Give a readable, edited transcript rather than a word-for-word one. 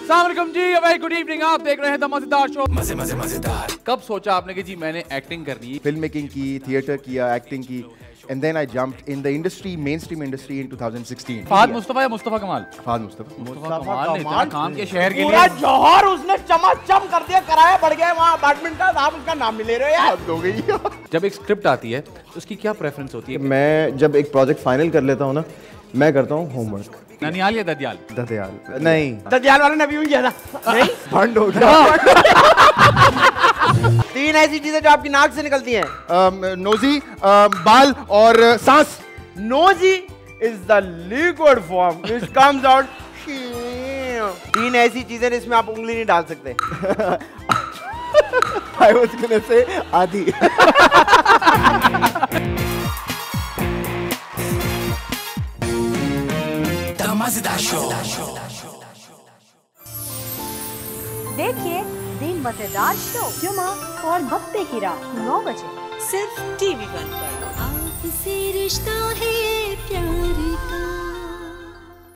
अस्सलाम वालेकुम जी, very good evening. आप देख रहे हैं द मजेदार शो। मजे मजे मजेदार। कब सोचा आपने कि जी मैंने एक्टिंग करनी है? फिल्म मेकिंग की, थिएटर किया, एक्टिंग की, and then I jumped in the industry, mainstream industry in 2016. Fahad Mustafa या मुस्तफा कमाल? फहद मुस्तफा। मुस्तफा कमाल ने इतना काम के शहर के पूरा लिए जौहर उसने चमाचम कर दिया, किराया बढ़ गया वहाँ अपार्टमेंट का। आप उसका नाम नहीं ले रहे हो यार। हद हो गई। जब एक स्क्रिप्ट आती है तो उसकी क्या प्रेफरेंस होती है? मैं जब एक प्रोजेक्ट फाइनल कर लेता हूँ ना, मैं करता हूँ होमवर्क। ननियाल या ददियाल? ददयाल नहीं, ददियाल वाले ने भी यूं किया था। नहीं भंड हो गया। 3 ऐसी चीजें जो आपकी नाक से निकलती हैं। नोजी, बाल और सांस। Nosy is the liquid form which comes out. 3 ऐसी चीजें जिसमें आप उंगली नहीं डाल सकते। I was gonna say आधी। देखिए दिन मजेदार शो जुमा और हफ्ते की रात 9 बजे सिर्फ टीवी 1 पर। आपसे रिश्ता है प्यार।